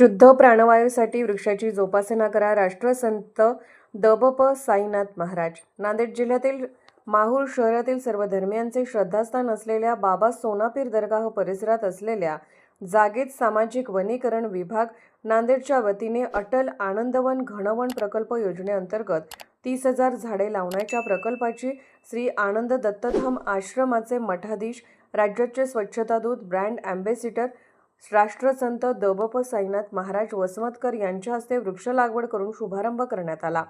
शुद्ध प्राणवायूसाठी वृक्षाची जोपासना करा. राष्ट्रसंत द.ब.प. साईनाथ महाराज. नांदेड जिल्ह्यातील माहूर शहरातील सर्व धर्मियांचे श्रद्धास्थान असलेल्या बाबा सोनापीर दरगाह परिसरात असलेल्या जागेत सामाजिक वनीकरण विभाग नांदेडच्या वतीने अटल आनंदवन घनवन प्रकल्प योजनेअंतर्गत 30,000 झाडे लावण्याच्या प्रकल्पाची श्री आनंद दत्तधाम आश्रमाचे मठाधीश, राज्याचे स्वच्छतादूत, ब्रँड अँबॅसिडर राष्ट्रसंत द.ब.प. साईनाथ महाराज वसमतकर यांच्या हस्ते वृक्ष लागवड करून शुभारंभ करण्यात आला.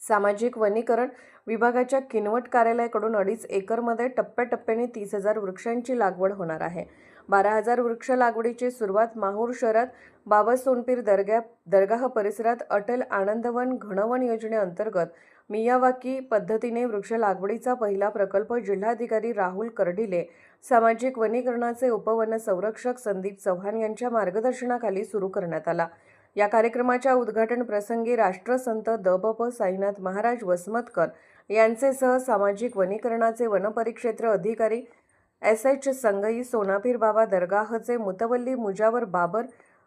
सामाजिक वनीकरण विभागाच्या किनवट कार्यालयाकडून 2.5 एकरमध्ये टप्प्याटप्प्याने 30,000 वृक्षांची लागवड होणार आहे. 12,000 वृक्ष लागवडीची सुरुवात माहूर शहरात बाबा सोनपीर दरगाह परिसरात अटल आनंदवन घनवन योजनेअंतर्गत मियावाकी पद्धतीने वृक्ष लागवडीचा पहिला प्रकल्प जिल्हाधिकारी राहुल कर्डिले, सामाजिक वनीकरणाचे उपवन संरक्षक संदीप चव्हाण यांच्या मार्गदर्शनाखाली सुरू करण्यात आला. या कार्यक्रमाच्या उद्घाटन प्रसंगी राष्ट्रसंत द.ब.प. साईनाथ महाराज वसमतकर यांचे सह सामाजिक वनीकरणाचे वनपरिक्षेत्र अधिकारी एस.एच. संगई, सोनापीर बाबा दरगाहचे मुतवल्ली मुजावर बाबर,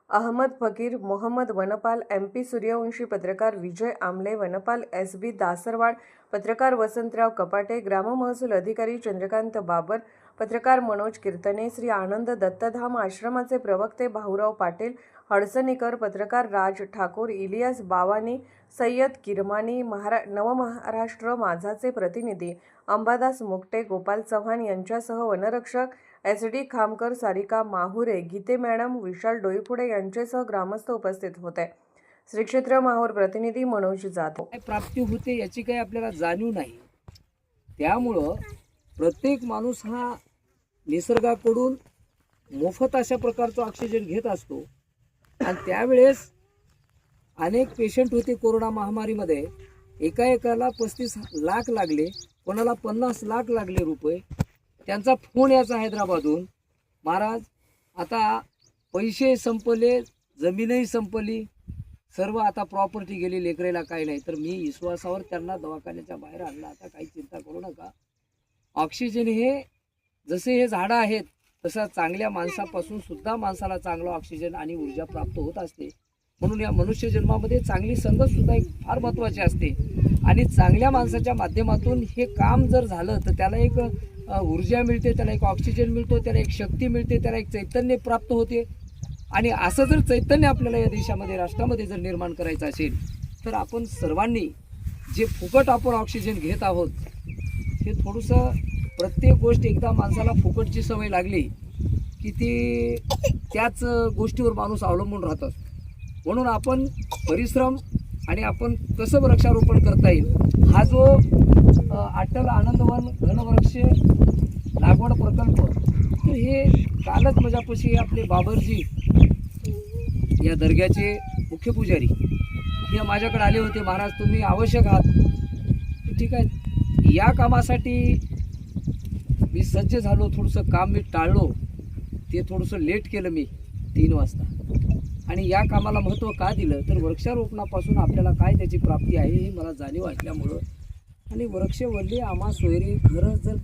अहमद फकीर, मोहम्मद वनपाल, एम.पी. सूर्यवंशी, पत्रकार विजय आमले, वनपाल एस.बी. दासरवाड, पत्रकार वसंतराव कपाटे, ग्राममहसूल अधिकारी चंद्रकांत बाबर, पत्रकार मनोज कीर्तने, श्री आनंद दत्तधाम आश्रमाचे प्रवक्ते भाऊराव पाटील हडसणीकर, पत्रकार राज ठाकूर, इलियास बावानी, सय्यद किरमानी, नवमहाराष्ट्र माझाचे प्रतिनिधी अंबादास मुकटे, गोपाल चव्हाण यांच्यासह वनरक्षक एस.डी. खामकर, सारिका माहुरे, गीते मॅडम, विशाल डोईफुडे यांच्यासह ग्रामस्थ उपस्थित होते. श्री क्षेत्र माहूर प्रतिनिधी मनोज जाधव. प्राप्ती होते याची काही आपल्याला जाणीव नाही. त्यामुळं प्रत्येक माणूस हा निसर्गाकडून मोफत अशा प्रकारचा ऑक्सिजन घेत असतो. आणि त्यावेळेस अनेक पेशंट होते कोरोना महामारीमध्ये. एकाला 35 लाख लागले, कोणाला 50 लाख लागले रुपये. त्यांचा फोन याचा हैदराबादहून, महाराज आता पैसे संपले, जमीनही संपली, सर्व आता प्रॉपर्टी गेली, लेकरेला काही नाही. तर मी विश्वासावर त्यांना दवाखान्याच्या बाहेर आणला. आता काही चिंता करू नका. ऑक्सिजन हे जसे हे झाडं आहेत तसा चांगल्या माणसापासून सुद्धा माणसाला चांगला ऑक्सिजन आणि ऊर्जा प्राप्त होत असते. म्हणून या मनुष्य जन्मामध्ये चांगली संगत सुद्धा एक फार महत्त्वाची असते. आणि चांगल्या माणसाच्या माध्यमातून हे काम जर झालं तर त्याला एक ऊर्जा मिळते, त्याला एक ऑक्सिजन मिळतो, त्याला एक शक्ती मिळते, त्याला एक चैतन्य प्राप्त होते. आणि असं जर चैतन्य आपल्याला या देशामध्ये, राष्ट्रामध्ये जर निर्माण करायचं असेल तर आपण सर्वांनी जे फुकट आपण ऑक्सिजन घेत आहोत हे थोडंसं, प्रत्येक गोष्ट एकदा माणसाला फुकटची सवय लागली की ती त्याच गोष्टीवर माणूस अवलंबून राहतात. म्हणून आपण परिश्रम आणि आपण कसं वृक्षारोपण करता येईल हा जो अटल आनंदवन घनवृक्ष लागवड प्रकल्प, तर हे कालच माझ्यापाशी आपले बाबरजी या दर्ग्याचे मुख्य पुजारी हे माझ्याकडे आले होते. महाराज तुम्ही आवश्यक आहात. ठीक आहे, या कामासाठी मी सज्ज झालो. थोडंसं काम मी टाळलो, ते थोडंसं लेट केलं मी 3 वाजता. आणि या कामाला महत्त्व का दिलं तर वृक्षारोपणापासून आपल्याला काय त्याची प्राप्ती आहे हे मला जाणीव असल्यामुळं. आणि वृक्षवल्ली आम्हा सोयरे खरंच जर